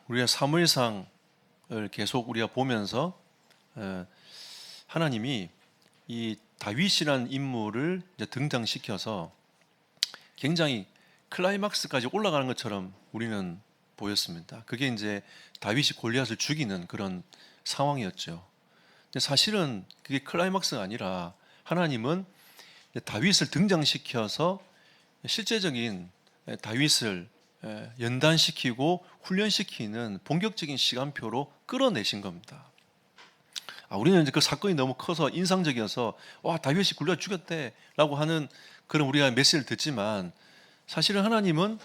우리가 사무엘상을 계속 우리가 보면서 하나님이 이 다윗이라는 인물을 이제 등장시켜서 굉장히 클라이막스까지 올라가는 것처럼 우리는 보였습니다. 그게 이제 다윗이 골리앗을 죽이는 그런 상황이었죠. 근데 사실은 그게 클라이막스가 아니라 하나님은 다윗을 등장시켜서 실제적인 다윗을 연단시키고 훈련시키는 본격적인 시간표로 끌어내신 겁니다. 우리는 이제 그 사건이 너무 커서 인상적이어서 와, 다윗이 골리앗 죽였대라고 하는 그런 우리가 메시지를 듣지만, 사실은 하나님은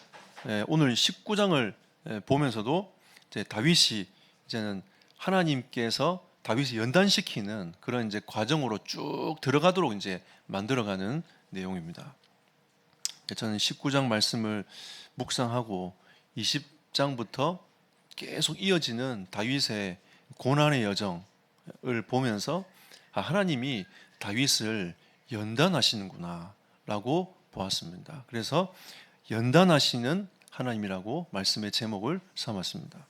오늘 19장을 보면서도 이제 다윗이 이제는 하나님께서 다윗을 연단시키는 그런 이제 과정으로 쭉 들어가도록 이제 만들어가는 내용입니다. 저는 19장 말씀을 묵상하고 20장부터 계속 이어지는 다윗의 고난의 여정을 보면서 하나님이 다윗을 연단하시는구나 라고 보았습니다. 그래서 연단하시는 하나님이라고 말씀의 제목을 삼았습니다.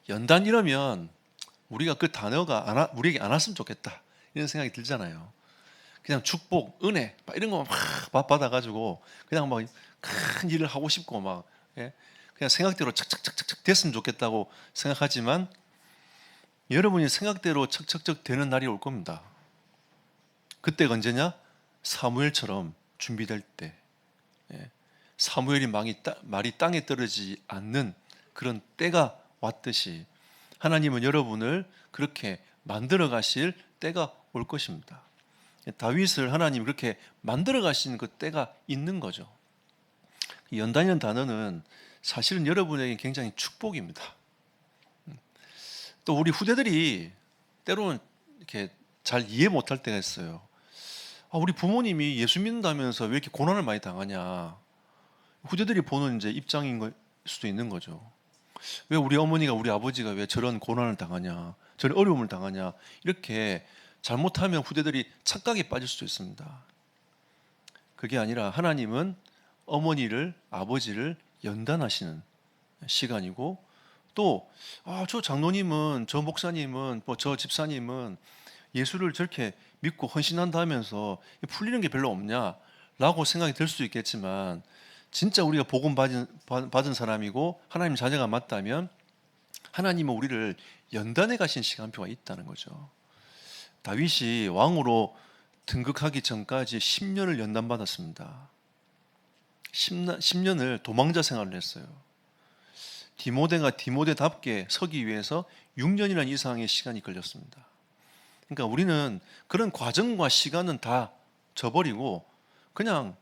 연단 이러면 우리가 그 단어가 우리에게 안 왔으면 좋겠다 이런 생각이 들잖아요. 그냥 축복, 은혜 이런 거 막 받아가지고 그냥 막 큰 일을 하고 싶고 막 그냥 생각대로 착착착착 됐으면 좋겠다고 생각하지만, 여러분이 생각대로 척척척 되는 날이 올 겁니다. 그때가 언제냐? 사무엘처럼 준비될 때, 사무엘이 말이 땅에 떨어지지 않는 그런 때가 왔듯이 하나님은 여러분을 그렇게 만들어 가실 때가 올 것입니다. 다윗을 하나님이 그렇게 만들어 가시는 그 때가 있는 거죠. 연단이라는 단어는 사실은 여러분에게 굉장히 축복입니다. 또 우리 후대들이 때로는 이렇게 잘 이해 못할 때가 있어요. 우리 부모님이 예수 믿는다면서 왜 이렇게 고난을 많이 당하냐. 후대들이 보는 이제 입장인 걸 수도 있는 거죠. 왜 우리 어머니가, 우리 아버지가 왜 저런 고난을 당하냐, 저런 어려움을 당하냐, 이렇게 잘못하면 후대들이 착각에 빠질 수도 있습니다. 그게 아니라 하나님은 어머니를, 아버지를 연단하시는 시간이고, 또 저 장로님은, 저 목사님은, 뭐 저 집사님은 예수를 저렇게 믿고 헌신한다 하면서 풀리는 게 별로 없냐라고 생각이 들 수도 있겠지만, 진짜 우리가 복음 받은 사람이고 하나님 자녀가 맞다면 하나님은 우리를 연단해 가신 시간표가 있다는 거죠. 다윗이 왕으로 등극하기 전까지 10년을 연단받았습니다. 10년을 도망자 생활을 했어요. 디모데가 디모데답게 서기 위해서 6년이라는 이상의 시간이 걸렸습니다. 그러니까 우리는 그런 과정과 시간은 다 저버리고 그냥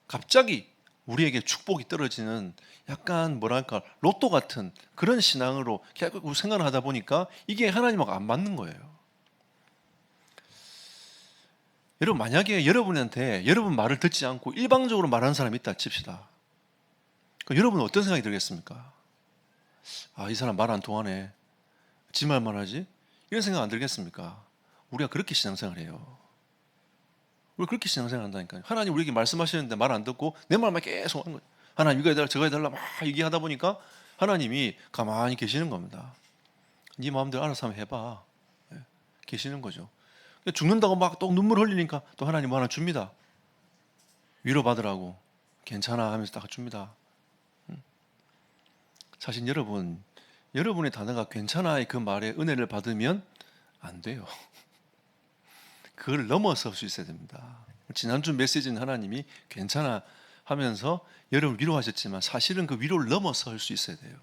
갑자기 우리에게 축복이 떨어지는 약간 뭐랄까 로또 같은 그런 신앙으로 계속 생각을 하다 보니까 이게 하나님하고 안 맞는 거예요. 여러분, 만약에 여러분한테 여러분 말을 듣지 않고 일방적으로 말하는 사람이 있다 칩시다. 그럼 여러분은 어떤 생각이 들겠습니까? 이 사람 말 안 통하네, 지 말만 하지, 이런 생각 안 들겠습니까? 우리가 그렇게 신앙생활을 해요. 우리 그렇게 신앙생활 한다니까요. 하나님 우리에게 말씀하시는데 말 안 듣고 내 말만 계속 하는 거예요. 하나님 이거 해달라 저거 해달라 막 얘기하다 보니까 하나님이 가만히 계시는 겁니다. 네 마음대로 알아서 한번 해봐, 계시는 거죠. 죽는다고 막 또 눈물 흘리니까 또 하나님 뭐 하나 줍니다. 위로받으라고 괜찮아 하면서 딱 줍니다. 사실 여러분의 단어가 괜찮아의 그 말에 은혜를 받으면 안 돼요. 그걸 넘어설 수 있어야 됩니다. 지난주 메시지는 하나님이 괜찮아 하면서 여러분 위로하셨지만 사실은 그 위로를 넘어설 수 있어야 돼요.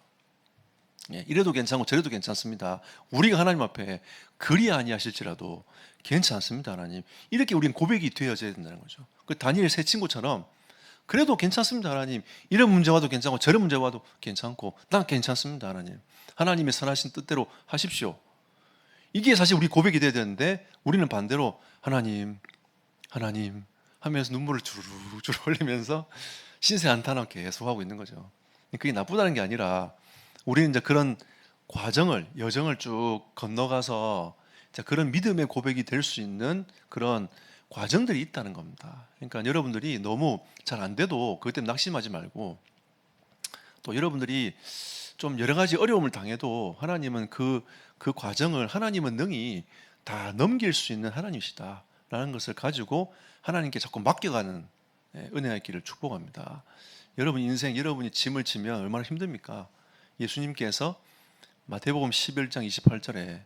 이래도 괜찮고 저래도 괜찮습니다. 우리가 하나님 앞에 그리 아니하실지라도 괜찮습니다, 하나님. 이렇게 우리는 고백이 되어져야 된다는 거죠. 그 다니엘 세 친구처럼 그래도 괜찮습니다, 하나님. 이런 문제 와도 괜찮고 저런 문제 와도 괜찮고 난 괜찮습니다, 하나님. 하나님의 선하신 뜻대로 하십시오. 이게 사실 우리 고백이 돼야 되는데 우리는 반대로 하나님, 하나님 하면서 눈물을 주르르 흘리면서 신세 한탄하고 계속 하고 있는 거죠. 그게 나쁘다는 게 아니라 우리는 이제 그런 여정을 쭉 건너가서 그런 믿음의 고백이 될 수 있는 그런 과정들이 있다는 겁니다. 그러니까 여러분들이 너무 잘 안 돼도 그것 때문에 낙심하지 말고, 또 여러분들이 좀 여러 가지 어려움을 당해도 하나님은 그 과정을 하나님은 능히 다 넘길 수 있는 하나님이시다라는 것을 가지고 하나님께 자꾸 맡겨가는 은혜의 길을 축복합니다. 여러분 인생 여러분이 짐을 지면 얼마나 힘듭니까? 예수님께서 마태복음 11장 28절에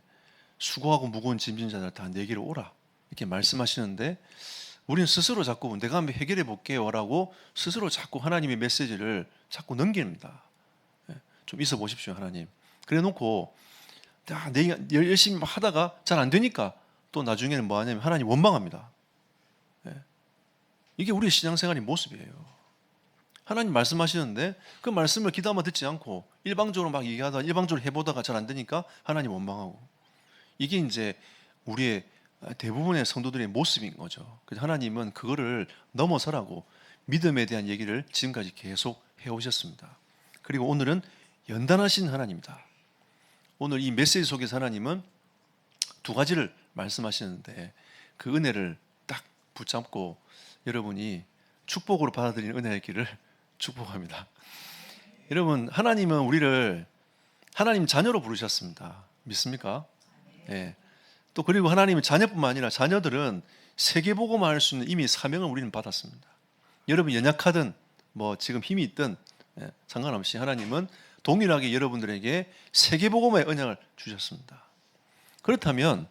수고하고 무거운 짐진 자들 다 내게로 오라 이렇게 말씀하시는데 우리는 스스로 자꾸 내가 한번 해결해 볼게요 라고 스스로 자꾸 하나님의 메시지를 자꾸 넘깁니다. 좀 있어 보십시오 하나님. 그래 놓고 내가 열심히 하다가 잘 안 되니까 또 나중에는 뭐 하냐면 하나님 원망합니다. 이게 우리의 신앙생활의 모습이에요. 하나님 말씀하시는데 그 말씀을 귀담아 듣지 않고 일방적으로 막 얘기하다가 일방적으로 해보다가 잘 안 되니까 하나님 원망하고, 이게 이제 우리의 대부분의 성도들의 모습인 거죠. 그래서 하나님은 그거를 넘어서라고 믿음에 대한 얘기를 지금까지 계속 해오셨습니다. 그리고 오늘은 연단하신 하나님이다. 오늘 이 메시지 속에서 하나님은 두 가지를 말씀하시는데 그 은혜를 딱 붙잡고 여러분이 축복으로 받아들이는 은혜의 길을 축복합니다. 여러분, 하나님은 우리를 하나님 자녀로 부르셨습니다. 믿습니까? 네. 또 그리고 하나님은 자녀뿐만 아니라 자녀들은 세계복음화할 수 있는 이미 사명을 우리는 받았습니다. 여러분 연약하든 뭐 지금 힘이 있든 상관없이 하나님은 동일하게 여러분들에게 세계복음화의 언약을 주셨습니다. 그렇다면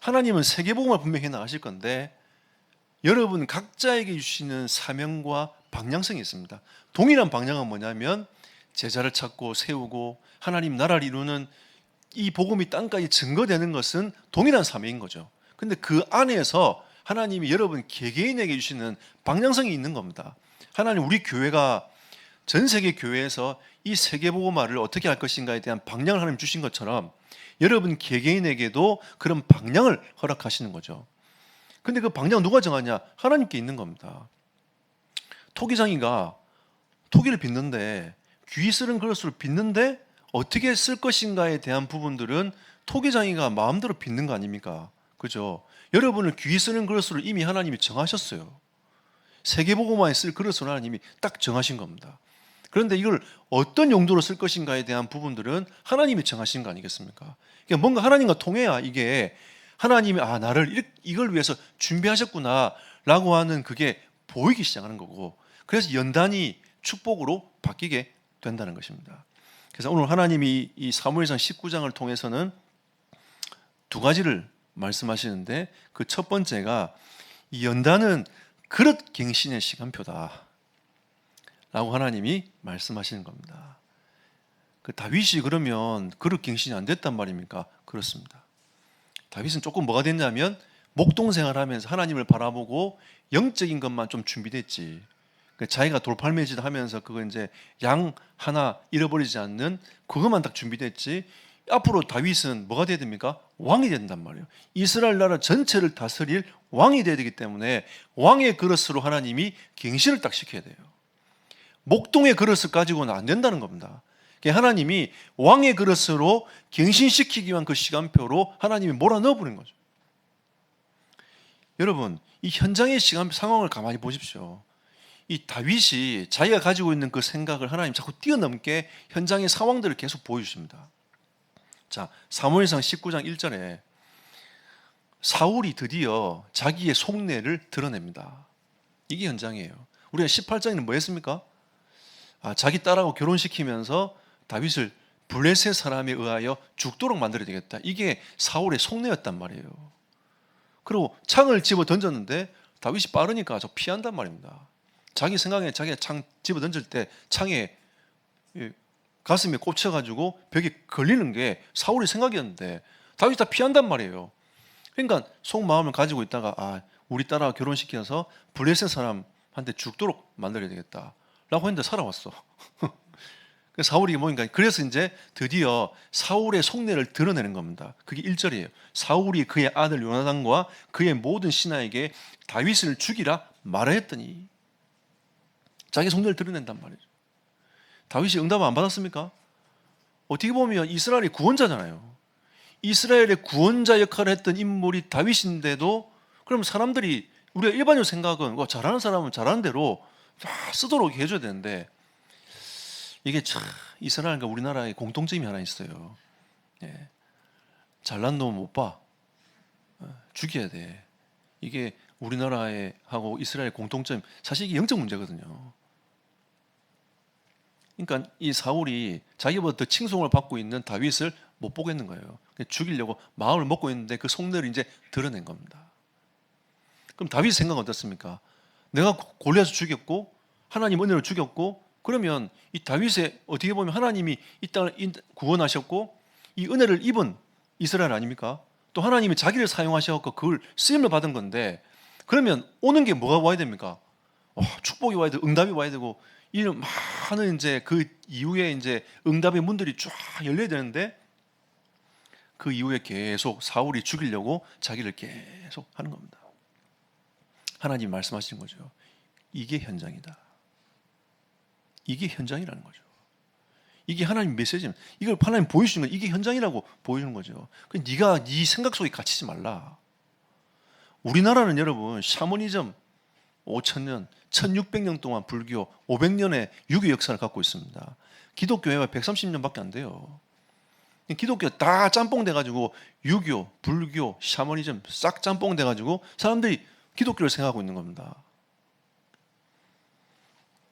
하나님은 세계복음을 분명히 해나가실 건데 여러분 각자에게 주시는 사명과 방향성이 있습니다. 동일한 방향은 뭐냐면 제자를 찾고 세우고 하나님 나라를 이루는 이 복음이 땅까지 증거되는 것은 동일한 사명인 거죠. 근데 그 안에서 하나님이 여러분 개개인에게 주시는 방향성이 있는 겁니다. 하나님 우리 교회가 전 세계 교회에서 이 세계복음화를 어떻게 할 것인가에 대한 방향을 하나님 주신 것처럼 여러분 개개인에게도 그런 방향을 허락하시는 거죠. 근데 그 방향 누가 정하냐? 하나님께 있는 겁니다. 토기장이가 토기를 빚는데 귀 쓰는 그릇으로 빚는데 어떻게 쓸 것인가에 대한 부분들은 토기장이가 마음대로 빚는 거 아닙니까? 그죠? 여러분을 귀 쓰는 그릇으로 이미 하나님이 정하셨어요. 세계복음화에 쓸 그릇으로 하나님이 딱 정하신 겁니다. 그런데 이걸 어떤 용도로 쓸 것인가에 대한 부분들은 하나님이 정하신 거 아니겠습니까? 그러니까 뭔가 하나님과 통해야 이게 하나님이 나를 이걸 위해서 준비하셨구나 라고 하는 그게 보이기 시작하는 거고, 그래서 연단이 축복으로 바뀌게 된다는 것입니다. 그래서 오늘 하나님이 이 사무엘상 19장을 통해서는 두 가지를 말씀하시는데 그 첫 번째가 이 연단은 그릇 갱신의 시간표다 라고 하나님이 말씀하시는 겁니다. 그 다윗이 그러면 그릇 갱신이 안 됐단 말입니까? 그렇습니다. 다윗은 조금 뭐가 됐냐면 목동생활 하면서 하나님을 바라보고 영적인 것만 좀 준비됐지. 자기가 돌팔매질 하면서 그거 이제 양 하나 잃어버리지 않는 그것만 딱 준비됐지. 앞으로 다윗은 뭐가 돼야 됩니까? 왕이 된단 말이에요. 이스라엘 나라 전체를 다스릴 왕이 돼야 되기 때문에 왕의 그릇으로 하나님이 갱신을 딱 시켜야 돼요. 목동의 그릇을 가지고는 안 된다는 겁니다. 하나님이 왕의 그릇으로 갱신시키기 위한 그 시간표로 하나님이 몰아넣어 버린 거죠. 여러분, 이 현장의 시간 상황을 가만히 보십시오. 이 다윗이 자기가 가지고 있는 그 생각을 하나님 자꾸 뛰어넘게 현장의 상황들을 계속 보여주십니다. 자, 사무엘상 19장 1절에 사울이 드디어 자기의 속내를 드러냅니다. 이게 현장이에요. 우리가 18장에는 뭐 했습니까? 자기 딸하고 결혼시키면서 다윗을 블레셋 사람에 의하여 죽도록 만들어야 되겠다. 이게 사울의 속내였단 말이에요. 그리고 창을 집어 던졌는데 다윗이 빠르니까 저 피한단 말입니다. 자기 생각에 자기가 창 집어 던질 때 창에 가슴에 꽂혀가지고 벽에 걸리는 게 사울의 생각이었는데 다윗이 다 피한단 말이에요. 그러니까 속마음을 가지고 있다가 우리 딸하고 결혼시켜서 블레셋 사람한테 죽도록 만들어야 되겠다라고 했는데 살아왔어. 사울이 뭐니까 그래서 이제 드디어 사울의 속내를 드러내는 겁니다. 그게 1절이에요. 사울이 그의 아들 요나단과 그의 모든 신하에게 다윗을 죽이라 말하였더니 자기 속내를 드러낸단 말이죠. 다윗이 응답을 안 받았습니까? 어떻게 보면 이스라엘의 구원자잖아요. 이스라엘의 구원자 역할을 했던 인물이 다윗인데도 그럼 사람들이 우리가 일반적으로 생각은 잘하는 사람은 잘하는 대로 쓰도록 해줘야 되는데 이게 참 이스라엘과 우리나라의 공통점이 하나 있어요. 예. 잘난 놈 못 봐. 죽여야 돼. 이게 우리나라에 하고 이스라엘 공통점, 사실 이게 영적 문제거든요. 그러니까 이 사울이 자기보다 더 칭송을 받고 있는 다윗을 못 보겠는 거예요. 죽이려고 마음을 먹고 있는데 그 속내를 이제 드러낸 겁니다. 그럼 다윗 생각은 어떻습니까? 내가 골리앗을 죽였고 하나님 은혜로 죽였고, 그러면 이 다윗의 어떻게 보면 하나님이 이 땅을 구원하셨고 이 은혜를 입은 이스라엘 아닙니까? 또 하나님이 자기를 사용하셔서 그걸 쓰임을 받은 건데, 그러면 오는 게 뭐가 와야 됩니까? 축복이 와야 되고 응답이 와야 되고 이런 많은 이제 그 이후에 이제 응답의 문들이 쫙 열려야 되는데, 그 이후에 계속 사울이 죽이려고 자기를 계속 하는 겁니다. 하나님 말씀하시는 거죠. 이게 현장이다. 이게 현장이라는 거죠. 이게 하나님 메시지입니다. 이걸 하나님 보여주시는 건 이게 현장이라고 보여주는 거죠. 네가 네 생각 속에 갇히지 말라. 우리나라는 여러분 샤머니즘 5,000년, 1,600년 동안 불교, 500년의 유교 역사를 갖고 있습니다. 기독교회가 130년밖에 안 돼요. 기독교 다 짬뽕 돼가지고 유교, 불교, 샤머니즘 싹 짬뽕 돼가지고 사람들이 기독교를 생각하고 있는 겁니다.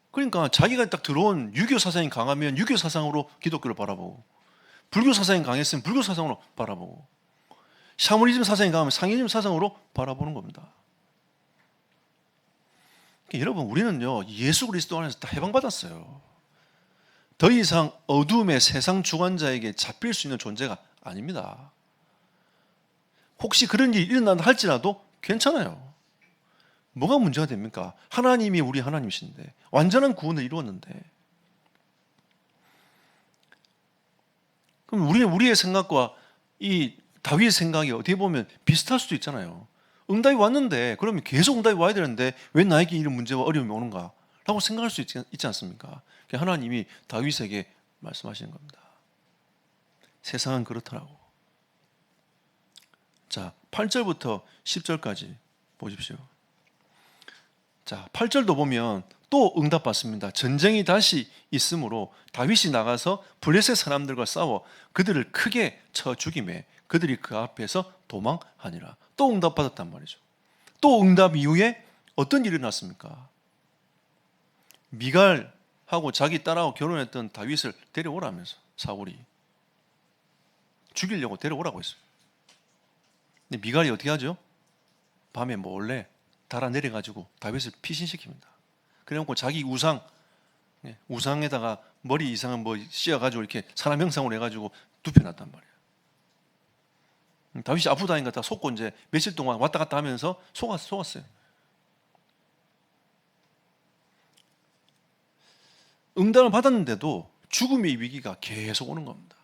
그러니까 자기가 딱 들어온 유교 사상이 강하면 유교 사상으로 기독교를 바라보고, 불교 사상이 강했으면 불교 사상으로 바라보고, 샤머니즘 사상이 강하면 상해즘 사상으로 바라보는 겁니다. 그러니까 여러분, 우리는요 예수 그리스도 안에서 다 해방받았어요. 더 이상 어둠의 세상 주관자에게 잡힐 수 있는 존재가 아닙니다. 혹시 그런 일이 일어난다 할지라도 괜찮아요. 뭐가 문제가 됩니까? 하나님이 우리 하나님이신데, 완전한 구원을 이루었는데. 그럼 우리의 생각과 이 다윗의 생각이 어떻게 보면 비슷할 수도 있잖아요. 응답이 왔는데, 그러면 계속 응답이 와야 되는데 왜 나에게 이런 문제와 어려움이 오는가? 라고 생각할 수 있지 않습니까? 하나님이 다윗에게 말씀하시는 겁니다. 세상은 그렇더라고. 자, 8절부터 10절까지 보십시오. 자, 8절도 보면 또 응답받습니다. 전쟁이 다시 있으므로 다윗이 나가서 블레셋 사람들과 싸워 그들을 크게 쳐 죽이매 그들이 그 앞에서 도망하니라. 또 응답받았단 말이죠. 또 응답 이후에 어떤 일이 났습니까? 미갈하고 자기 딸하고 결혼했던 다윗을 데려오라면서 사울이 죽이려고 데려오라고 했어요. 근데 미갈이 어떻게 하죠? 밤에 몰래 달아 내려가지고 다윗을 피신시킵니다. 그래놓고 자기 우상에다가 머리 이상한 뭐 씌워가지고 이렇게 사람 형상으로 해가지고 눕혀놨단 말이에요. 다윗이 아프다니까 다 속고 이제 며칠 동안 왔다 갔다 하면서 속았어요. 응답을 받았는데도 죽음의 위기가 계속 오는 겁니다.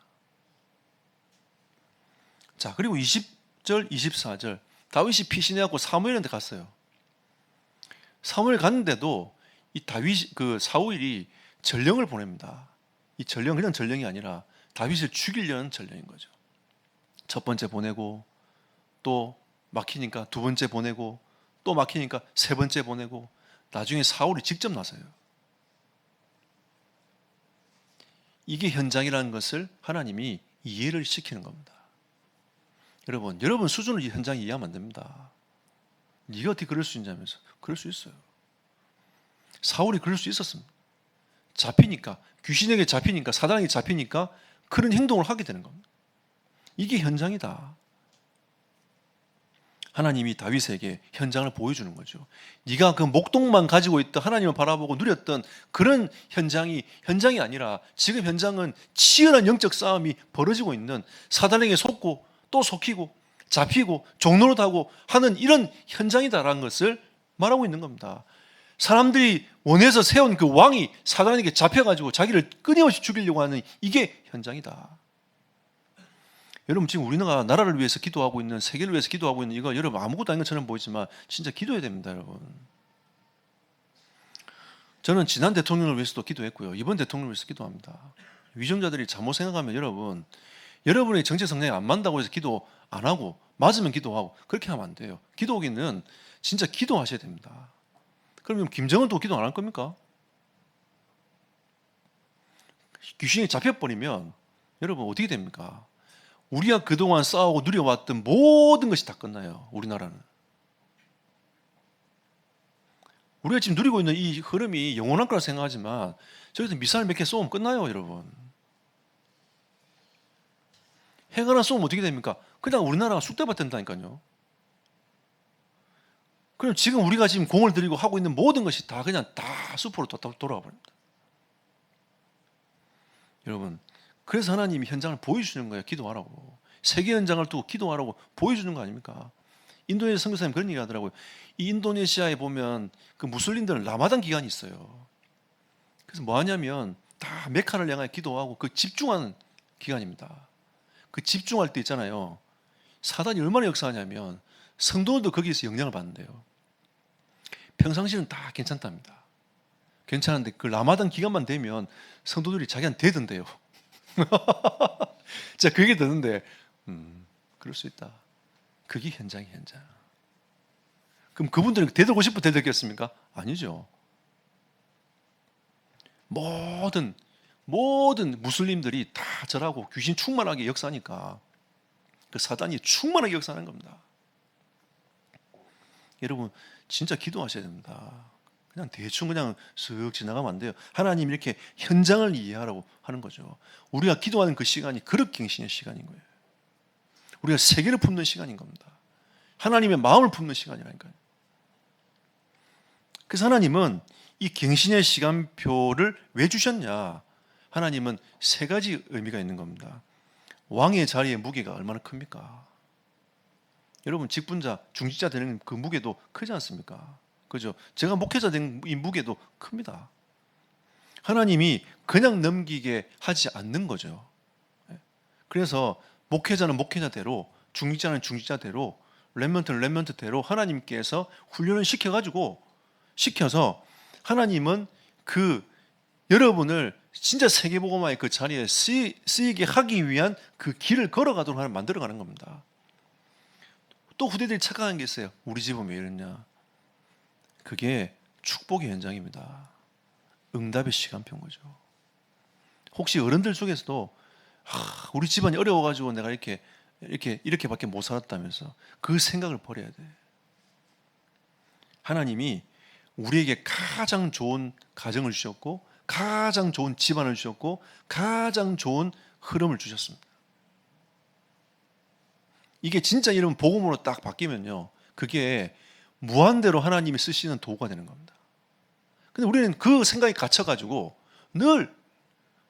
자, 그리고 20절, 24절 다윗이 피신해갖고 사무엘한테 갔어요. 사무엘 갔는데도 이 사울이 전령을 보냅니다. 이 전령 그냥 전령이 아니라 다윗을 죽이려는 전령인 거죠. 첫 번째 보내고 또 막히니까 두 번째 보내고 또 막히니까 세 번째 보내고 나중에 사울이 직접 나서요. 이게 현장이라는 것을 하나님이 이해를 시키는 겁니다. 여러분 수준을 이 현장이 이해하면 안 됩니다. 네가 어떻게 그럴 수 있냐면서. 그럴 수 있어요. 사울이 그럴 수 있었습니다. 잡히니까, 귀신에게 잡히니까, 사단에게 잡히니까 그런 행동을 하게 되는 겁니다. 이게 현장이다. 하나님이 다윗에게 현장을 보여주는 거죠. 네가 그 목동만 가지고 있던 하나님을 바라보고 누렸던 그런 현장이 아니라 지금 현장은 치열한 영적 싸움이 벌어지고 있는, 사단에게 속고 또 속히고 잡히고 종노릇하고 하는 이런 현장이다라는 것을 말하고 있는 겁니다. 사람들이 원해서 세운 그 왕이 사단에게 잡혀가지고 자기를 끊임없이 죽이려고 하는 이게 현장이다. 여러분 지금 우리나라 나라를 위해서 기도하고 있는, 세계를 위해서 기도하고 있는 이거 여러분 아무것도 아닌 것처럼 보이지만 진짜 기도해야 됩니다, 여러분. 저는 지난 대통령을 위해서도 기도했고요. 이번 대통령을 위해서 기도합니다. 위정자들이 잘못 생각하면 여러분의 정책 성향이 안 맞다고 해서 기도 안 하고 맞으면 기도하고 그렇게 하면 안 돼요. 기도하기는 진짜 기도하셔야 됩니다. 그러면 김정은도 기도 안 할 겁니까? 귀신이 잡혀버리면 여러분 어떻게 됩니까? 우리가 그동안 싸우고 누려왔던 모든 것이 다 끝나요. 우리나라는. 우리가 지금 누리고 있는 이 흐름이 영원할 거라 생각하지만 저기서 미사일 몇 개 쏘면 끝나요, 여러분. 핵 하나 쏘면 어떻게 됩니까? 그냥 우리나라가 쑥대밭 된다니까요. 그럼 지금 우리가 지금 공을 들이고 하고 있는 모든 것이 다 그냥 다 숲으로 돌아가 버립니다. 여러분, 그래서 하나님이 현장을 보여주시는 거예요. 기도하라고. 세계 현장을 두고 기도하라고 보여주는 거 아닙니까? 인도네시아 선교사님 그런 얘기 하더라고요. 이 인도네시아에 보면 그 무슬림들은 라마단 기간이 있어요. 그래서 뭐 하냐면 다 메카를 향해 기도하고 그 집중하는 기간입니다. 그 집중할 때 있잖아요. 사단이 얼마나 역사하냐면 성도들도 거기에서 영향을 받는데요. 평상시는 다 괜찮답니다. 괜찮은데 그 라마단 기간만 되면 성도들이 자기한테 대든대요. 진짜 그 얘기 듣는데 그럴 수 있다. 그게 현장. 그럼 그분들은 대들고 싶어 대들겠습니까? 아니죠. 모든 무슬림들이 다 절하고 귀신 충만하게 역사하니까 그 사단이 충만하게 역사하는 겁니다. 여러분 진짜 기도하셔야 됩니다. 그냥 대충 그냥 쓱 지나가면 안 돼요. 하나님 이렇게 현장을 이해하라고 하는 거죠. 우리가 기도하는 그 시간이 그릇 갱신의 시간인 거예요. 우리가 세계를 품는 시간인 겁니다. 하나님의 마음을 품는 시간이라니까요. 그래서 하나님은 이 갱신의 시간표를 왜 주셨냐? 하나님은 세 가지 의미가 있는 겁니다. 왕의 자리의 무게가 얼마나 큽니까? 여러분 직분자, 중직자 되는 그 무게도 크지 않습니까? 그죠? 제가 목회자 된 이 무게도 큽니다. 하나님이 그냥 넘기게 하지 않는 거죠. 그래서 목회자는 목회자대로, 중직자는 중직자대로, 렘넌트는 렘넌트대로 하나님께서 훈련을 시켜서 하나님은 그 여러분을 진짜 세계복음화의 그 자리에 쓰이게 하기 위한 그 길을 걸어가도록 하나님 만들어가는 겁니다. 또 후대들이 착각한 게 있어요. 우리 집은 왜 이러냐? 그게 축복의 현장입니다. 응답의 시간표인 거죠. 혹시 어른들 중에서도 우리 집안이 어려워가지고 내가 이렇게밖에 못 살았다면서 그 생각을 버려야 돼. 하나님이 우리에게 가장 좋은 가정을 주셨고 가장 좋은 집안을 주셨고 가장 좋은 흐름을 주셨습니다. 이게 진짜 이런 복음으로 딱 바뀌면요, 그게 무한대로 하나님이 쓰시는 도구가 되는 겁니다. 근데 우리는 그 생각이 갇혀가지고 늘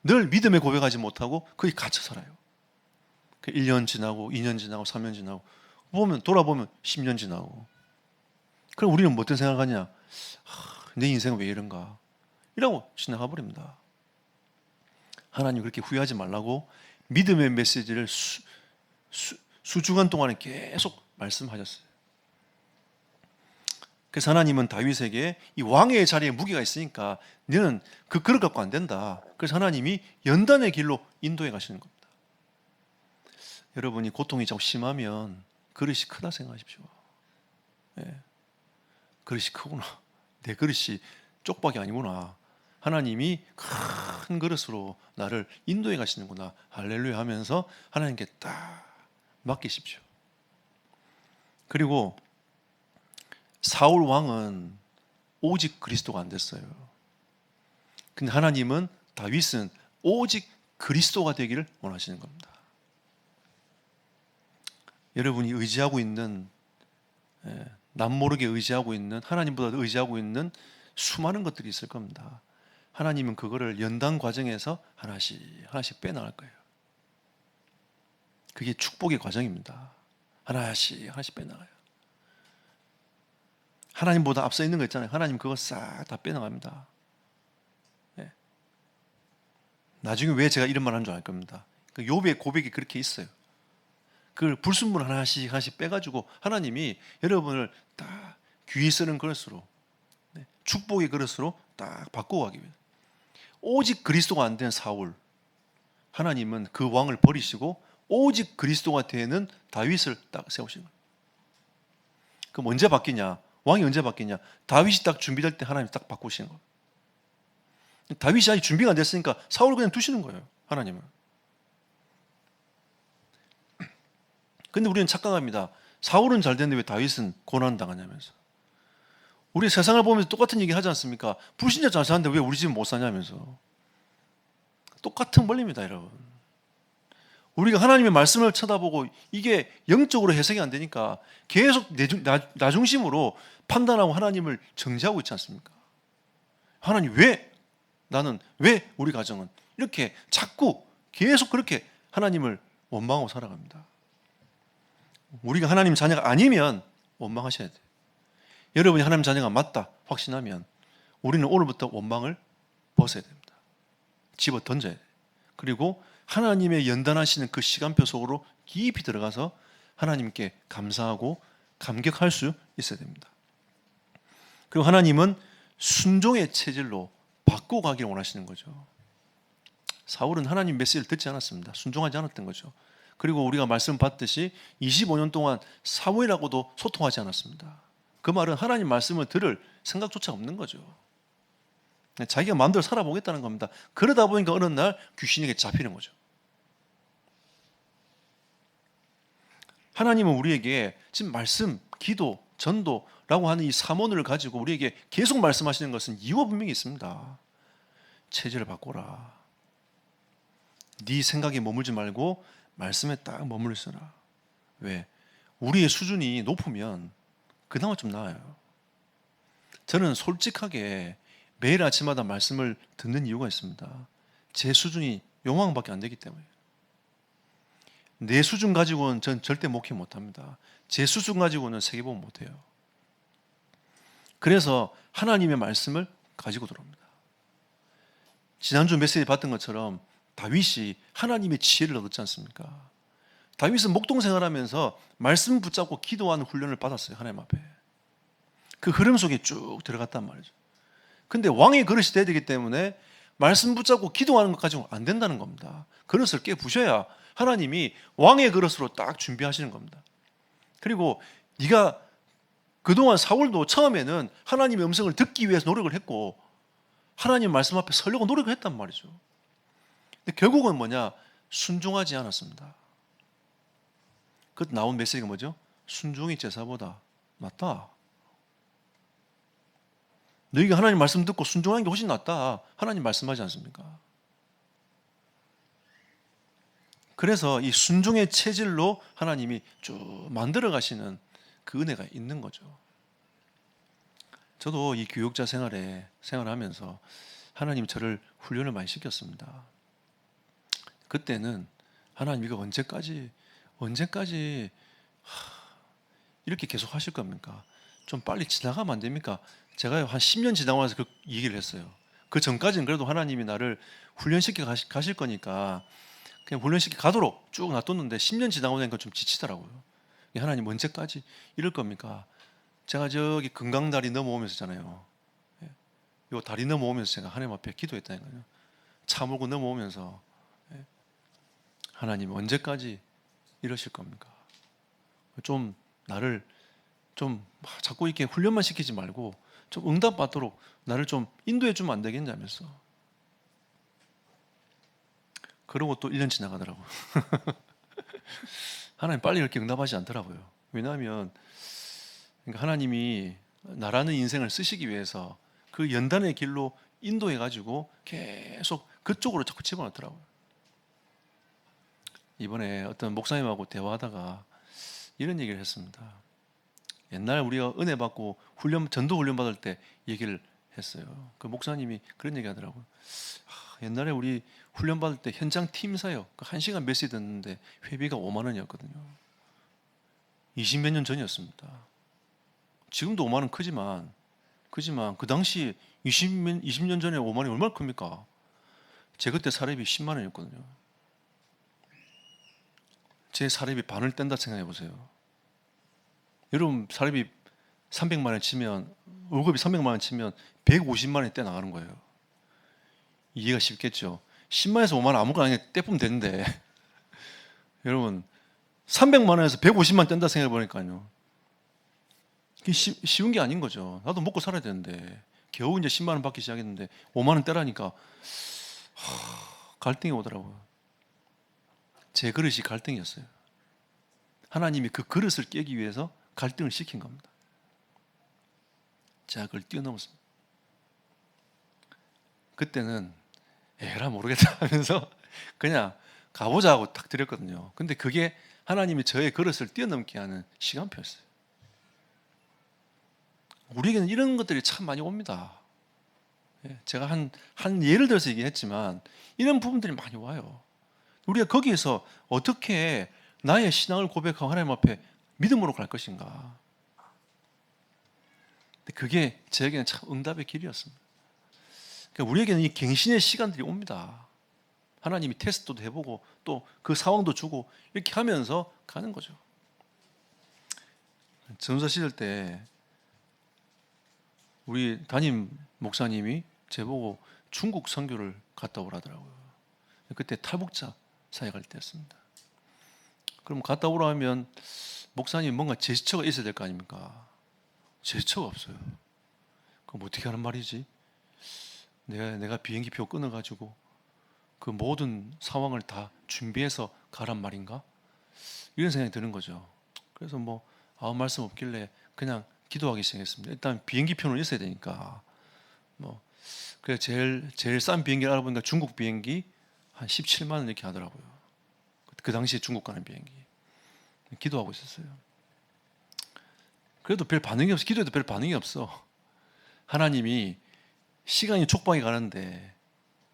믿음에 고백하지 못하고 거기 갇혀 살아요. 1년 지나고 2년 지나고 3년 지나고 돌아보면 10년 지나고. 그럼 우리는 뭐 어떤 생각하냐? 내 인생은 왜 이런가? 이라고 지나가 버립니다. 하나님 그렇게 후회하지 말라고 믿음의 메시지를 수주간 동안에 계속 말씀하셨어요. 그래서 하나님은 다윗에게 이 왕의 자리에 무게가 있으니까 너는 그 그릇 갖고 안 된다. 그래서 하나님이 연단의 길로 인도해 가시는 겁니다. 여러분이 고통이 좀 심하면 그릇이 크다 생각하십시오. 네. 그릇이 크구나. 내 그릇이 쪽박이 아니구나. 하나님이 큰 그릇으로 나를 인도해 가시는구나. 할렐루야 하면서 하나님께 딱 맡기십시오. 그리고 사울 왕은 오직 그리스도가 안 됐어요. 근데 하나님은 다윗은 오직 그리스도가 되기를 원하시는 겁니다. 여러분이 의지하고 있는, 남모르게 의지하고 있는, 하나님보다 의지하고 있는 수많은 것들이 있을 겁니다. 하나님은 그거를 연단 과정에서 하나씩 빼나갈 거예요. 그게 축복의 과정입니다. 하나씩 빼나가요. 하나님보다 앞서 있는 거 있잖아요. 하나님 그거 싹 다 빼나갑니다. 네. 나중에 왜 제가 이런 말 하는 줄 알 겁니다. 그 욥의 고백이 그렇게 있어요. 그걸 불순물 하나씩 빼가지고 하나님이 여러분을 딱 귀히 쓰는 그릇으로, 축복의 그릇으로 딱 바꾸고 가기 위해. 오직 그리스도가 안 된 사울, 하나님은 그 왕을 버리시고 오직 그리스도가 되는 다윗을 딱 세우신 거예요. 그럼 언제 바뀌냐? 왕이 언제 바뀌냐? 다윗이 딱 준비될 때 하나님이 딱 바꾸시는 거예요. 다윗이 아직 준비가 안 됐으니까 사울을 그냥 두시는 거예요, 하나님은. 근데 우리는 착각합니다. 사울은 잘 됐는데 왜 다윗은 고난당하냐면서. 우리 세상을 보면서 똑같은 얘기 하지 않습니까? 불신자 잘 사는데 왜 우리 집은 못 사냐면서. 똑같은 원리입니다, 여러분. 우리가 하나님의 말씀을 쳐다보고 이게 영적으로 해석이 안 되니까 계속 나 중심으로 판단하고 하나님을 정죄하고 있지 않습니까? 하나님 왜? 나는 왜? 우리 가정은? 이렇게 자꾸 계속 그렇게 하나님을 원망하고 살아갑니다. 우리가 하나님 자녀가 아니면 원망하셔야 돼요. 여러분이 하나님 자녀가 맞다 확신하면 우리는 오늘부터 원망을 벗어야 됩니다. 집어 던져야 돼요. 그리고 하나님의 연단하시는 그 시간표 속으로 깊이 들어가서 하나님께 감사하고 감격할 수 있어야 됩니다. 그리고 하나님은 순종의 체질로 바꿔가기를 원하시는 거죠. 사울은 하나님 메시지를 듣지 않았습니다. 순종하지 않았던 거죠. 그리고 우리가 말씀 받듯이 25년 동안 사무엘하고도 소통하지 않았습니다. 그 말은 하나님 말씀을 들을 생각조차 없는 거죠. 자기가 마음대로 살아보겠다는 겁니다. 그러다 보니까 어느 날 귀신에게 잡히는 거죠. 하나님은 우리에게 지금 말씀, 기도, 전도라고 하는 이 사모를 가지고 우리에게 계속 말씀하시는 것은 이유가 분명히 있습니다. 체질을 바꿔라. 네 생각에 머물지 말고 말씀에 딱 머물러 있어라. 왜? 우리의 수준이 높으면 그나마 좀 나아요. 저는 솔직하게 매일 아침마다 말씀을 듣는 이유가 있습니다. 제 수준이 요만밖에 안 되기 때문에. 내 수준 가지고는 전 절대 목회 못합니다. 제 수준 가지고는 세계복음 못해요. 그래서 하나님의 말씀을 가지고 들어옵니다. 지난주 메시지 봤던 것처럼 다윗이 하나님의 지혜를 얻었지 않습니까? 다윗은 목동생활 하면서 말씀 붙잡고 기도하는 훈련을 받았어요. 하나님 앞에. 그 흐름 속에 쭉 들어갔단 말이죠. 근데 왕의 그릇이 돼야 되기 때문에 말씀 붙잡고 기도하는 것 가지고 안 된다는 겁니다. 그릇을 깨부셔야 하나님이 왕의 그릇으로 딱 준비하시는 겁니다. 그리고 네가 그동안 사울도 처음에는 하나님의 음성을 듣기 위해서 노력을 했고 하나님 말씀 앞에 서려고 노력을 했단 말이죠. 근데 결국은 뭐냐? 순종하지 않았습니다. 그 나온 메시지가 뭐죠? 순종이 제사보다 낫다. 너희가 하나님 말씀 듣고 순종하는 게 훨씬 낫다. 하나님 말씀하지 않습니까? 그래서 이 순종의 체질로 하나님이 쭉 만들어 가시는 그 은혜가 있는 거죠. 저도 이 교육자 생활하면서 하나님 저를 훈련을 많이 시켰습니다. 그때는 하나님 이거 언제까지 이렇게 계속 하실 겁니까? 좀 빨리 지나가면 안 됩니까? 제가 한 10년 지나고 나서 그 얘기를 했어요. 그 전까지는 그래도 하나님이 나를 훈련시켜 가실 거니까 그냥 훈련시켜 가도록 쭉 놔뒀는데 10년 지나고 나니까 좀 지치더라고요. 하나님 언제까지 이럴 겁니까? 제가 저기 금강다리 넘어오면서잖아요. 요 다리 넘어오면서 제가 하나님 앞에 기도했다니까요. 차 몰고 넘어오면서 하나님 언제까지 이러실 겁니까? 좀 나를 좀 자꾸 이렇게 훈련만 시키지 말고 좀 응답받도록 나를 좀 인도해 주면 안 되겠냐면서. 그러고 또 1년 지나가더라고요. 하나님 빨리 이렇게 응답하지 않더라고요. 왜냐하면 그러니까 하나님이 나라는 인생을 쓰시기 위해서 그 연단의 길로 인도해 가지고 계속 그쪽으로 자꾸 집어넣더라고요. 이번에 어떤 목사님하고 대화하다가 이런 얘기를 했습니다. 옛날 우리가 은혜 받고 전도 훈련 받을 때 얘기를 했어요. 그 목사님이 그런 얘기 하더라고요. 옛날에 우리 훈련 받을 때 현장 팀 사역 1시간 메시지 듣는데 회비가 5만 원이었거든요. 20몇 년 전이었습니다. 지금도 5만 원 크지만 그 당시 20년 전에 5만 원이 얼마나 큽니까? 제 그때 사례비 10만 원이었거든요. 제 사례비 반을 뗀다 생각해 보세요. 여러분 사례비 300만 원 치면 월급이 300만 원 치면 150만 원이 떼 나가는 거예요. 이해가 쉽겠죠? 10만에서 5만 원 아무거나 그냥 떼보면 되는데 여러분 300만 원에서 150만 뗀다 생각해 보니까요. 쉬운 게 아닌 거죠. 나도 먹고 살아야 되는데 겨우 이제 10만 원 받기 시작했는데 5만 원 떼라니까 갈등이 오더라고요. 제 그릇이 갈등이었어요. 하나님이 그 그릇을 깨기 위해서 갈등을 시킨 겁니다. 제가 그걸 뛰어넘었습니다. 그때는 에라 모르겠다 하면서 그냥 가보자고 딱 드렸거든요. 근데 그게 하나님이 저의 그릇을 뛰어넘게 하는 시간표였어요. 우리에게는 이런 것들이 참 많이 옵니다. 제가 한 예를 들어서 얘기했지만 이런 부분들이 많이 와요. 우리가 거기에서 어떻게 나의 신앙을 고백하고 하나님 앞에 믿음으로 갈 것인가. 그게 저에게는 참 응답의 길이었습니다. 그러니까 우리에게는 이 갱신의 시간들이 옵니다. 하나님이 테스트도 해보고 또 그 상황도 주고 이렇게 하면서 가는 거죠. 전도사 시절 때 우리 담임 목사님이 제보고 중국 선교를 갔다 오라더라고요. 그때 탈북자 사회 갈 때였습니다. 그럼 갔다 오라 하면 목사님 뭔가 제스처가 있어야 될 거 아닙니까? 제스처가 없어요. 그럼 어떻게 하는 말이지? 내가 비행기표 끊어가지고 그 모든 상황을 다 준비해서 가란 말인가? 이런 생각이 드는 거죠. 그래서 뭐 아무 말씀 없길래 그냥 기도하기 시작했습니다. 일단 비행기표는 있어야 되니까 뭐 그래 제일 싼 비행기를 알아보니까 중국 비행기 한 17만 원 이렇게 하더라고요. 그 당시에 중국 가는 비행기. 기도하고 있었어요. 그래도 별 반응이 없어. 기도해도 별 반응이 없어. 하나님이 시간이 촉박해 가는데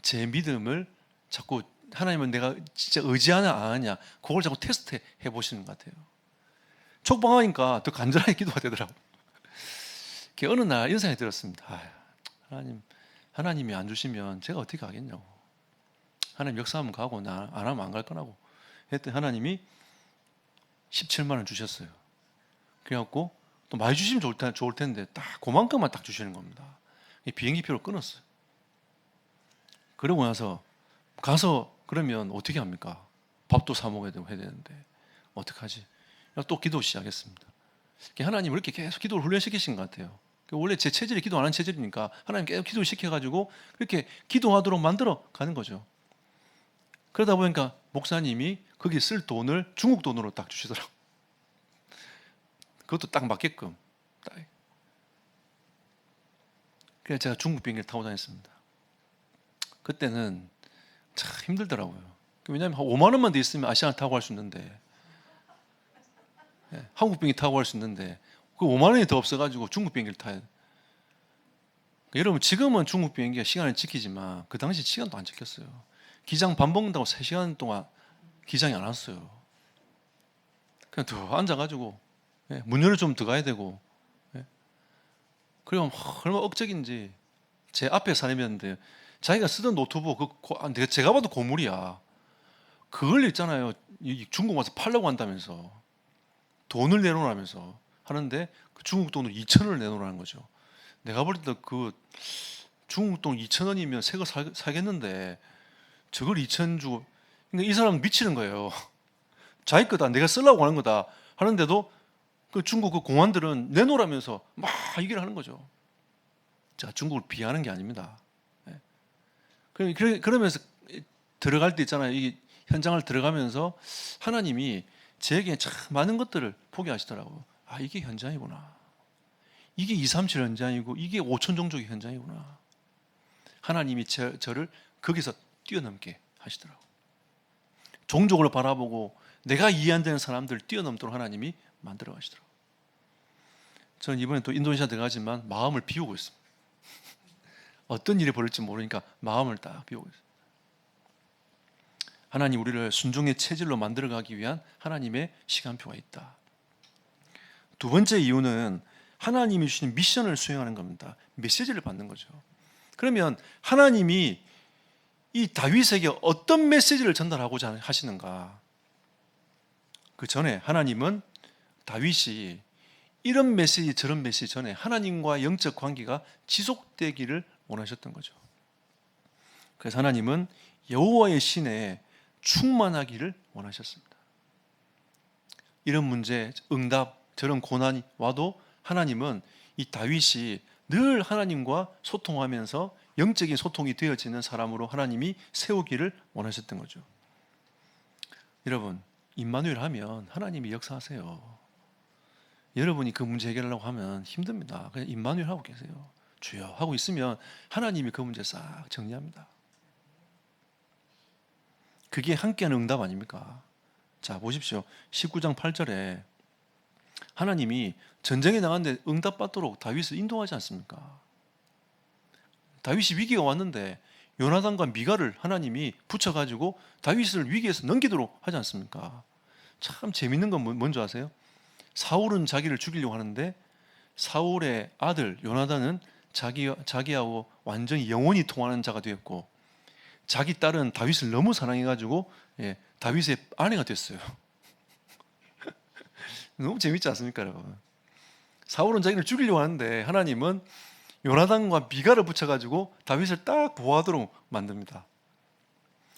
제 믿음을 자꾸 하나님은 내가 진짜 의지하냐 안 하냐 그걸 자꾸 테스트 해보시는 것 같아요. 촉박하니까 더 간절하게 기도가 되더라고요. 어느 날 이런 생각이 들었습니다. 하나님이 안 주시면 제가 어떻게 가겠냐고. 하나님 역사하면 가고 나 안 하면 안 갈 거라고 했더니 하나님이 17만 원 주셨어요. 그래갖고 또 많이 주시면 좋을 텐데 딱 그만큼만 딱 주시는 겁니다. 비행기표를 끊었어요. 그러고 나서 가서 그러면 어떻게 합니까? 밥도 사 먹어야 되고 해야 되는데 어떡하지? 또 기도 시작했습니다. 하나님 이렇게 계속 기도를 훈련시키신 것 같아요. 원래 제 체질이 기도 안 하는 체질이니까 하나님 계속 기도를 시켜가지고 그렇게 기도하도록 만들어 가는 거죠. 그러다 보니까 목사님이 거기 쓸 돈을 중국 돈으로 딱 주시더라고요. 그것도 딱 맞게끔. 그래서 제가 중국 비행기를 타고 다녔습니다. 그때는 참 힘들더라고요. 왜냐하면 5만 원만 더 있으면 아시아나 타고 갈 수 있는데 한국 비행기 타고 갈 수 있는데 그 5만 원이 더 없어가지고 중국 비행기를 타야 돼요. 여러분 지금은 중국 비행기가 시간을 지키지만 그 당시 시간도 안 지켰어요. 기장 밥 먹는다고 3시간 동안 기장이 안 왔어요. 그냥 더 앉아가지고 문 열어 좀 들어가야 되고 그럼 얼마나 억적인지 제 앞에 사람이었는데 자기가 쓰던 노트북 제가 봐도 고물이야. 그걸 있잖아요. 중국 와서 팔려고 한다면서 돈을 내놓으라면서 하는데 그 중국 돈으로 2,000원을 내놓으라는 거죠. 내가 볼 때도 그 중국 돈 2,000원이면 새 거 사겠는데 저걸 2,000원 주고 그러니까 이 사람은 미치는 거예요. 자기 거다 내가 쓰려고 하는 거다 하는데도 그 중국 그 공안들은 내놓으라면서 막 얘기를 하는 거죠. 자, 중국을 비하하는 게 아닙니다. 그러면서 들어갈 때 있잖아요. 이 현장을 들어가면서 하나님이 제게 참 많은 것들을 보게 하시더라고요. 아, 이게 현장이구나. 이게 237 현장이고 이게 5천 종족의 현장이구나. 하나님이 저를 거기서 뛰어넘게 하시더라고요. 종족을 바라보고 내가 이해 안 되는 사람들을 뛰어넘도록 하나님이 만들어 가시더라고요. 저는 이번에 또 인도네시아 들어가지만 마음을 비우고 있습니다. 어떤 일이 벌어질지 모르니까 마음을 딱 비우고 있어요. 하나님 우리를 순종의 체질로 만들어가기 위한 하나님의 시간표가 있다. 두 번째 이유는 하나님이 주신 미션을 수행하는 겁니다. 메시지를 받는 거죠. 그러면 하나님이 이 다윗에게 어떤 메시지를 전달하고자 하시는가? 그 전에 하나님은 다윗이 이런 메시지 저런 메시지 전에 하나님과 영적 관계가 지속되기를 원하셨던 거죠. 그래서 하나님은 여호와의 신에 충만하기를 원하셨습니다. 이런 문제, 응답, 저런 고난이 와도 하나님은 이 다윗이 늘 하나님과 소통하면서 영적인 소통이 되어지는 사람으로 하나님이 세우기를 원하셨던 거죠. 여러분, 임마누엘 하면 하나님이 역사하세요. 여러분이 그 문제 해결하려고 하면 힘듭니다. 그냥 임마누엘 하고 계세요. 주여 하고 있으면 하나님이 그 문제 싹 정리합니다. 그게 함께하는 응답 아닙니까? 자, 보십시오. 19장 8절에 하나님이 전쟁에 나갔는데 응답받도록 다윗을 인도하지 않습니까? 다윗이 위기가 왔는데 요나단과 미가를 하나님이 붙여가지고 다윗을 위기에서 넘기도록 하지 않습니까? 참 재밌는 건 뭔지 아세요? 사울은 자기를 죽이려고 하는데 사울의 아들 요나단은 자기하고 완전히 영원히 통하는 자가 되었고, 자기 딸은 다윗을 너무 사랑해가지고 다윗의 아내가 됐어요. 너무 재밌지 않습니까, 여러분? 사울은 자기를 죽이려고 하는데 하나님은 요나단과 미가를 붙여가지고 다윗을 딱 보호하도록 만듭니다.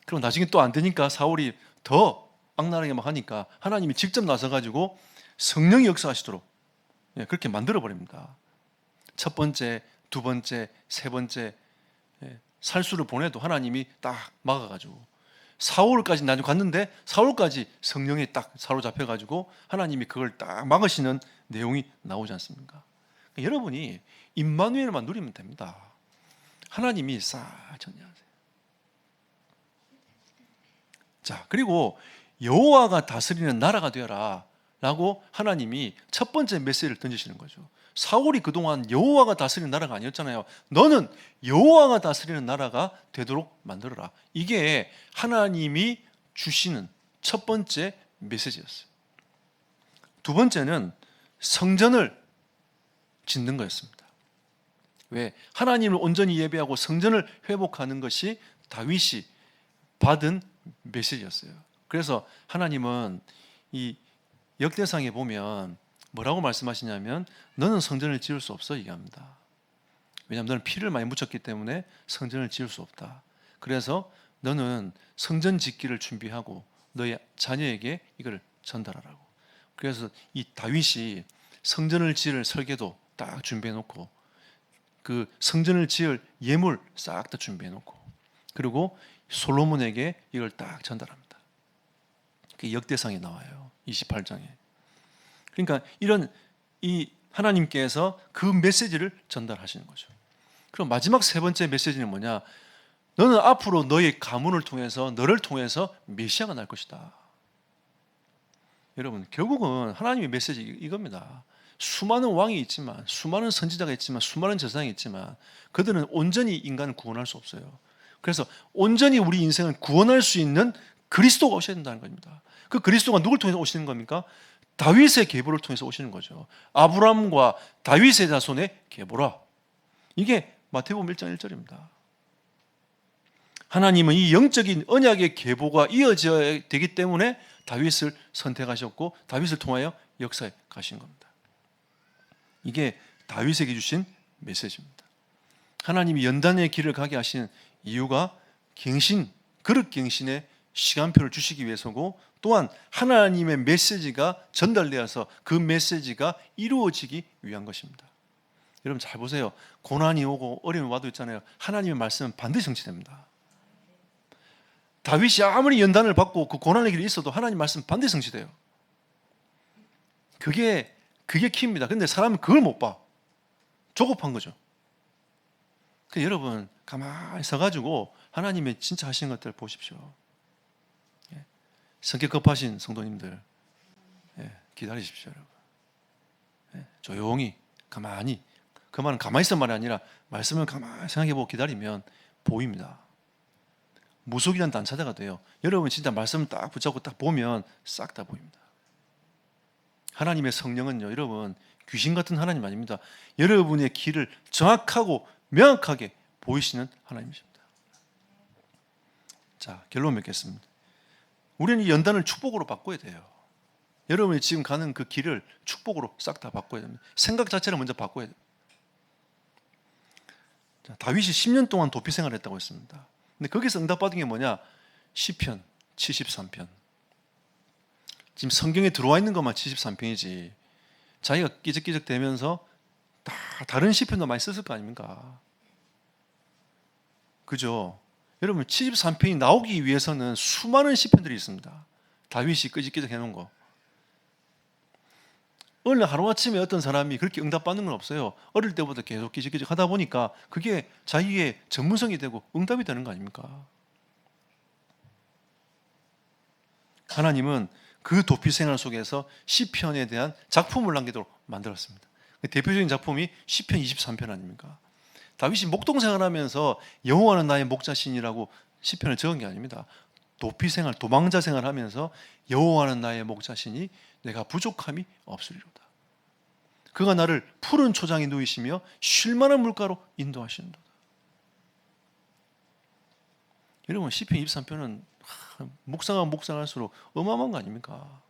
그럼 나중에 또 안 되니까 사울이 더 악랄하게 막 하니까 하나님이 직접 나서가지고 성령이 역사하시도록 그렇게 만들어 버립니다. 첫 번째, 두 번째, 세 번째 살수를 보내도 하나님이 딱 막아가지고 사울까지 나중에 갔는데 사울까지 성령에 딱 사로잡혀가지고 하나님이 그걸 딱 막으시는 내용이 나오지 않습니까? 그러니까 여러분이 임마누엘만 누리면 됩니다. 하나님이 싹 정리하세요. 자, 그리고 여호와가 다스리는 나라가 되어라 라고 하나님이 첫 번째 메시지를 던지시는 거죠. 사울이 그동안 여호와가 다스리는 나라가 아니었잖아요. 너는 여호와가 다스리는 나라가 되도록 만들어라. 이게 하나님이 주시는 첫 번째 메시지였어요. 두 번째는 성전을 짓는 거였습니다. 왜? 하나님을 온전히 예배하고 성전을 회복하는 것이 다윗이 받은 메시지였어요. 그래서 하나님은 이 역대상에 보면 뭐라고 말씀하시냐면 너는 성전을 지을 수 없어 얘기합니다. 왜냐하면 너는 피를 많이 묻혔기 때문에 성전을 지을 수 없다. 그래서 너는 성전 짓기를 준비하고 너의 자녀에게 이걸 전달하라고. 그래서 이 다윗이 성전을 지을 설계도 딱 준비해 놓고 그 성전을 지을 예물 싹 다 준비해 놓고 그리고 솔로몬에게 이걸 딱 전달합니다. 그게 역대상에 나와요. 28장에. 그러니까 이런 이 하나님께서 그 메시지를 전달하시는 거죠. 그럼 마지막 세 번째 메시지는 뭐냐? 너는 앞으로 너의 가문을 통해서 너를 통해서 메시아가 날 것이다. 여러분, 결국은 하나님의 메시지 이겁니다. 수많은 왕이 있지만, 수많은 선지자가 있지만, 수많은 제사장이 있지만 그들은 온전히 인간을 구원할 수 없어요. 그래서 온전히 우리 인생을 구원할 수 있는 그리스도가 오셔야 된다는 겁니다. 그 그리스도가 누굴 통해서 오시는 겁니까? 다윗의 계보를 통해서 오시는 거죠. 아브라함과 다윗의 자손의 계보라. 이게 마태복음 1장 1절입니다. 하나님은 이 영적인 언약의 계보가 이어져야 되기 때문에 다윗을 선택하셨고 다윗을 통하여 역사에 가신 겁니다. 이게 다윗에게 주신 메시지입니다. 하나님이 연단의 길을 가게 하신 이유가 그릇 갱신의 시간표를 주시기 위해서고, 또한 하나님의 메시지가 전달되어서 그 메시지가 이루어지기 위한 것입니다. 여러분 잘 보세요. 고난이 오고 어려움이 와도 있잖아요. 하나님의 말씀은 반드시 성취됩니다. 다윗이 아무리 연단을 받고 그 고난의 길이 있어도 하나님 말씀 반드시 성취돼요. 그게 키입니다. 근데 사람은 그걸 못 봐. 조급한 거죠. 여러분 가만히 서가지고 하나님의 진짜 하신 것들 보십시오. 성격 급하신 성도님들 기다리십시오, 여러분. 조용히 가만히, 그 말은 가만히 있을 말이 아니라 말씀을 가만히 생각해보고 기다리면 보입니다. 무속이란 단차대가 돼요. 여러분 진짜 말씀을 딱 붙잡고 딱 보면 싹 다 보입니다. 하나님의 성령은요, 여러분 귀신 같은 하나님 아닙니다. 여러분의 길을 정확하고 명확하게 보이시는 하나님이십니다. 자, 결론 맺겠습니다. 우리는 이 연단을 축복으로 바꿔야 돼요. 여러분이 지금 가는 그 길을 축복으로 싹 다 바꿔야 됩니다. 생각 자체를 먼저 바꿔야 돼요. 자, 다윗이 10년 동안 도피 생활을 했다고 했습니다. 근데 거기서 응답받은 게 뭐냐? 시편 73편. 지금 성경에 들어와 있는 것만 73편이지 자기가 끼적끼적 대면서 다 다른 시편도 많이 썼을 거 아닙니까? 그죠? 여러분 73편이 나오기 위해서는 수많은 시편들이 있습니다. 다윗이 끄적끄적 해놓은 거. 어느 날 하루아침에 어떤 사람이 그렇게 응답받는 건 없어요. 어릴 때부터 계속 끄적끄적 하다 보니까 그게 자기의 전문성이 되고 응답이 되는 거 아닙니까? 하나님은 그 도피 생활 속에서 시편에 대한 작품을 남기도록 만들었습니다. 대표적인 작품이 시편 23편 아닙니까? 다윗이 목동 생활하면서 여호와는 나의 목자신이라고 시편을 적은 게 아닙니다. 도피 생활, 도망자 생활하면서 여호와는 나의 목자시니 내가 부족함이 없으리로다. 그가 나를 푸른 초장에 누이시며 쉴 만한 물가로 인도하시는도다. 여러분 시편 23편은 묵상하면 묵상할수록 어마어마한 거 아닙니까?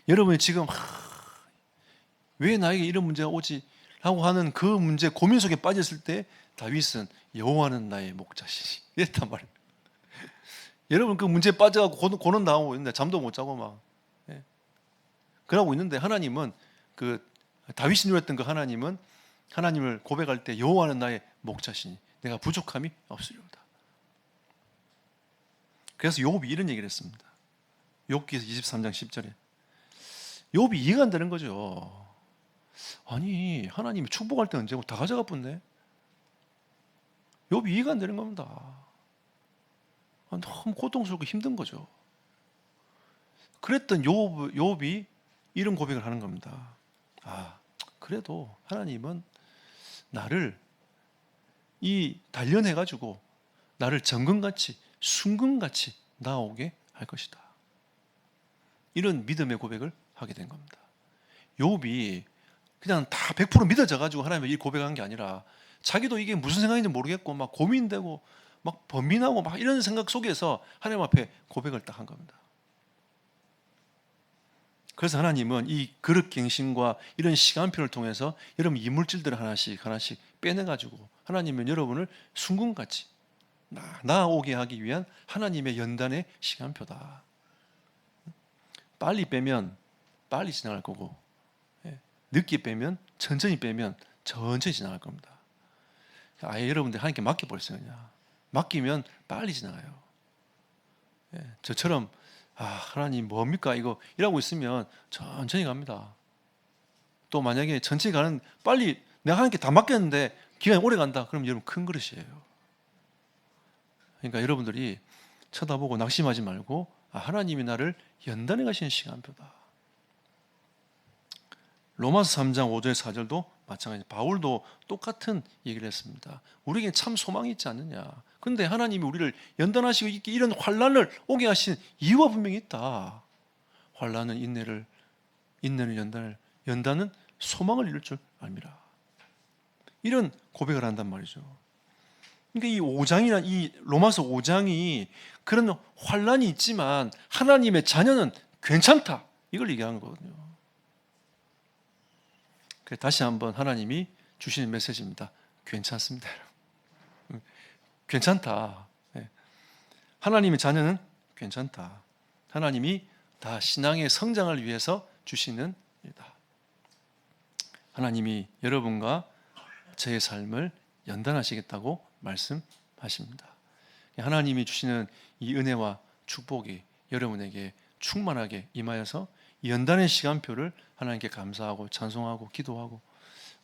여러분이 지금 왜 나에게 이런 문제가 오지? 라고 하는 그 문제 고민 속에 빠졌을 때 다윗은 여호와는 나의 목자시니 이랬단 말이에요. 여러분 그 문제에 빠져가지고 고난 당하고 있는데 잠도 못 자고 막 그러고 있는데 하나님은 그 다윗이 누렸던 그 하나님은 하나님을 고백할 때 여호와는 나의 목자시니 내가 부족함이 없으리로다. 그래서 욥이 이런 얘기를 했습니다. 욥기에서 23장 10절에 욥이 이해가 안 되는 거죠. 아니 하나님이 축복할 때 언제고 다 가져가 뿐네. 욥이 이해가 안 되는 겁니다. 너무 고통스럽고 힘든 거죠. 그랬던 욥이 이런 고백을 하는 겁니다. 그래도 하나님은 나를 이 단련해가지고 나를 정금같이 순금같이 나오게 할 것이다. 이런 믿음의 고백을 하게 된 겁니다. 욥이 그냥 다 100% 믿어져가지고 하나님을 이 고백한 게 아니라 자기도 이게 무슨 생각인지 모르겠고 막 고민되고 막 번민하고 막 이런 생각 속에서 하나님 앞에 고백을 딱 한 겁니다. 그래서 하나님은 이 그릇갱신과 이런 시간표를 통해서 여러분 이물질들을 하나씩 빼내가지고 하나님은 여러분을 순금같이 나오게 하기 위한 하나님의 연단의 시간표다. 빨리 빼면 빨리 지나갈 거고 늦게 빼면 천천히 빼면 천천히 지나갈 겁니다. 아예 여러분들 하나님께 맡겨버렸어요. 그냥 맡기면 빨리 지나가요. 저처럼 하나님 뭡니까 이거 이러고 있으면 천천히 갑니다. 또 만약에 천천히 가는 빨리 내가 하나님께 다 맡겼는데 기간이 오래 간다. 그럼 여러분 큰 그릇이에요. 그러니까 여러분들이 쳐다보고 낙심하지 말고 하나님이 나를 연단해 가시는 시간표다. 로마서 3장 5절 4절도 마찬가지. 바울도 똑같은 얘기를 했습니다. 우리에게 참 소망이 있지 않느냐. 근데 하나님이 우리를 연단하시고 이런 환난을 오게 하신 이유가 분명히 있다. 환난은 인내를 연단은 소망을 이룰 줄 압니다. 이런 고백을 한단 말이죠. 그러니까 이 로마서 5장이 그런 환난이 있지만 하나님의 자녀는 괜찮다. 이걸 얘기하는 거거든요. 다시 한번 하나님이 주시는 메시지입니다. 괜찮습니다. 괜찮다. 하나님의 자녀는 괜찮다. 하나님이 다 신앙의 성장을 위해서 주시는 일이다. 하나님이 여러분과 저의 삶을 연단하시겠다고 말씀하십니다. 하나님이 주시는 이 은혜와 축복이 여러분에게 충만하게 임하여서 연단의 시간표를 하나님께 감사하고 찬송하고 기도하고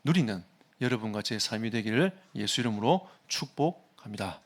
누리는 여러분과 제 삶이 되기를 예수 이름으로 축복합니다.